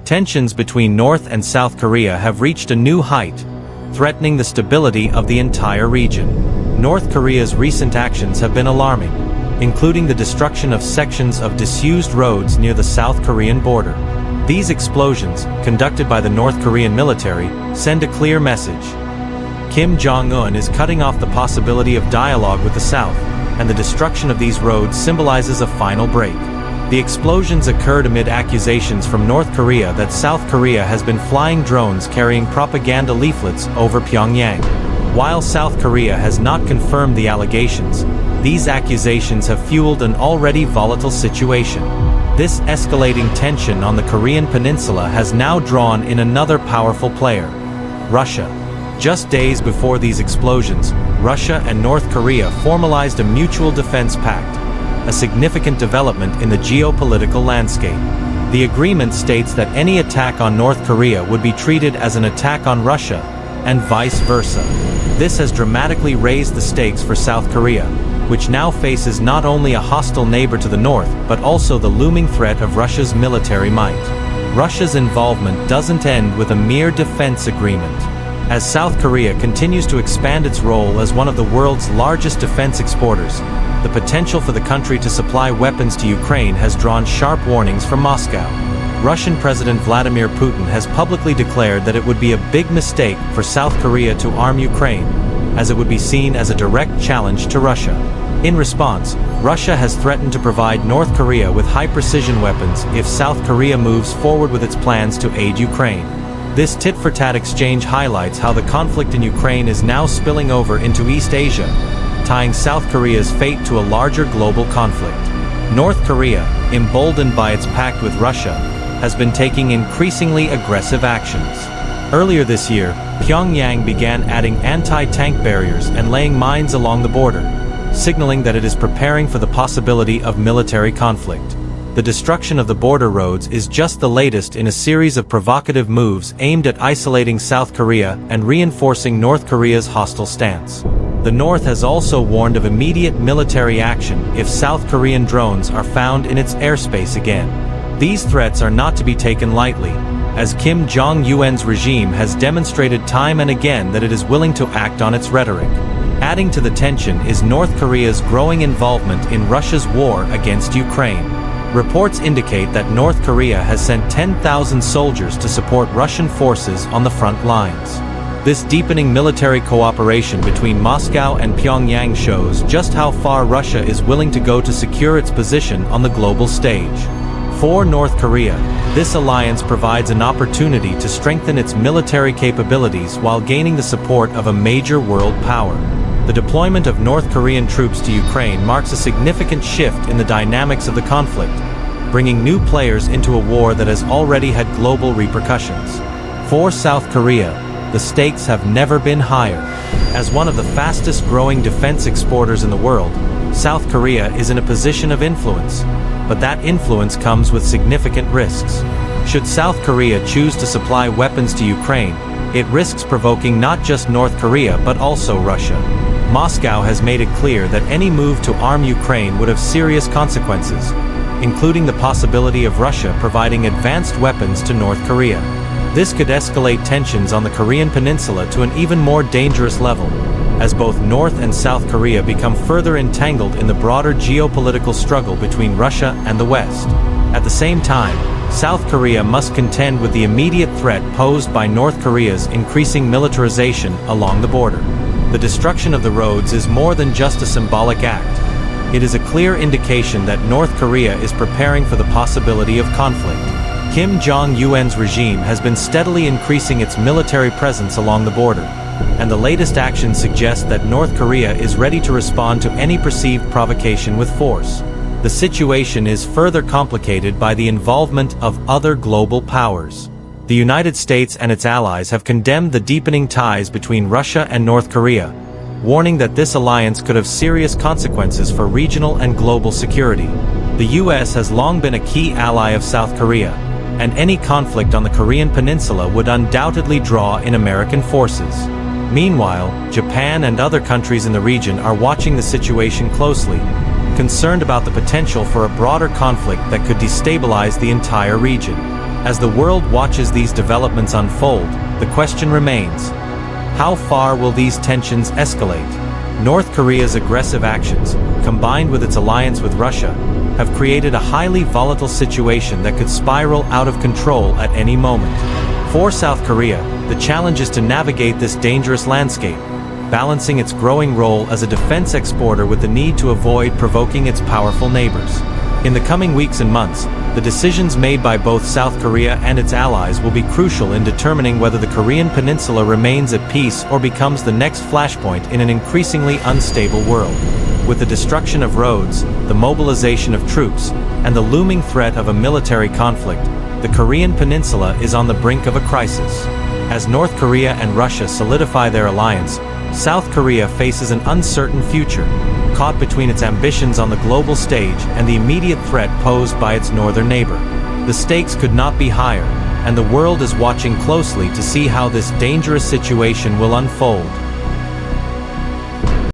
Tensions between North and South Korea have reached a new height, threatening the stability of the entire region. North Korea's recent actions have been alarming, including the destruction of sections of disused roads near the South Korean border. These explosions, conducted by the North Korean military, send a clear message. Kim Jong-un is cutting off the possibility of dialogue with the South, and the destruction of these roads symbolizes a final break. The explosions occurred amid accusations from North Korea that South Korea has been flying drones carrying propaganda leaflets over Pyongyang. While South Korea has not confirmed the allegations, these accusations have fueled an already volatile situation. This escalating tension on the Korean peninsula has now drawn in another powerful player: Russia. Just days before these explosions, Russia and North Korea formalized a mutual defense pact, a significant development in the geopolitical landscape. The agreement states that any attack on North Korea would be treated as an attack on Russia, and vice versa. This has dramatically raised the stakes for South Korea, which now faces not only a hostile neighbor to the north, but also the looming threat of Russia's military might. Russia's involvement doesn't end with a mere defense agreement. As South Korea continues to expand its role as one of the world's largest defense exporters, the potential for the country to supply weapons to Ukraine has drawn sharp warnings from Moscow. Russian President Vladimir Putin has publicly declared that it would be a big mistake for South Korea to arm Ukraine, as it would be seen as a direct challenge to Russia. In response, Russia has threatened to provide North Korea with high-precision weapons if South Korea moves forward with its plans to aid Ukraine. This tit-for-tat exchange highlights how the conflict in Ukraine is now spilling over into East Asia, tying South Korea's fate to a larger global conflict. North Korea, emboldened by its pact with Russia, has been taking increasingly aggressive actions. Earlier this year, Pyongyang began adding anti-tank barriers and laying mines along the border, signaling that it is preparing for the possibility of military conflict. The destruction of the border roads is just the latest in a series of provocative moves aimed at isolating South Korea and reinforcing North Korea's hostile stance. The North has also warned of immediate military action if South Korean drones are found in its airspace again. These threats are not to be taken lightly, as Kim Jong-un's regime has demonstrated time and again that it is willing to act on its rhetoric. Adding to the tension is North Korea's growing involvement in Russia's war against Ukraine. Reports indicate that North Korea has sent 10,000 soldiers to support Russian forces on the front lines. This deepening military cooperation between Moscow and Pyongyang shows just how far Russia is willing to go to secure its position on the global stage. For North Korea, this alliance provides an opportunity to strengthen its military capabilities while gaining the support of a major world power. The deployment of North Korean troops to Ukraine marks a significant shift in the dynamics of the conflict, bringing new players into a war that has already had global repercussions. For South Korea, the stakes have never been higher. As one of the fastest-growing defense exporters in the world, South Korea is in a position of influence, but that influence comes with significant risks. Should South Korea choose to supply weapons to Ukraine, it risks provoking not just North Korea but also Russia. Moscow has made it clear that any move to arm Ukraine would have serious consequences, including the possibility of Russia providing advanced weapons to North Korea. This could escalate tensions on the Korean peninsula to an even more dangerous level, as both North and South Korea become further entangled in the broader geopolitical struggle between Russia and the West. At the same time, South Korea must contend with the immediate threat posed by North Korea's increasing militarization along the border. The destruction of the roads is more than just a symbolic act. It is a clear indication that North Korea is preparing for the possibility of conflict. Kim Jong-un's regime has been steadily increasing its military presence along the border, and the latest actions suggest that North Korea is ready to respond to any perceived provocation with force. The situation is further complicated by the involvement of other global powers. The United States and its allies have condemned the deepening ties between Russia and North Korea, warning that this alliance could have serious consequences for regional and global security. The U.S. has long been a key ally of South Korea, and any conflict on the Korean peninsula would undoubtedly draw in American forces. Meanwhile, Japan and other countries in the region are watching the situation closely, concerned about the potential for a broader conflict that could destabilize the entire region. As the world watches these developments unfold, the question remains: how far will these tensions escalate? North Korea's aggressive actions, combined with its alliance with Russia, have created a highly volatile situation that could spiral out of control at any moment. For South Korea, the challenge is to navigate this dangerous landscape, balancing its growing role as a defense exporter with the need to avoid provoking its powerful neighbors. In the coming weeks and months, the decisions made by both South Korea and its allies will be crucial in determining whether the Korean peninsula remains at peace or becomes the next flashpoint in an increasingly unstable world. With the destruction of roads, the mobilization of troops, and the looming threat of a military conflict, the Korean peninsula is on the brink of a crisis. As North Korea and Russia solidify their alliance, South Korea faces an uncertain future, caught between its ambitions on the global stage and the immediate threat posed by its northern neighbor. The stakes could not be higher, and the world is watching closely to see how this dangerous situation will unfold.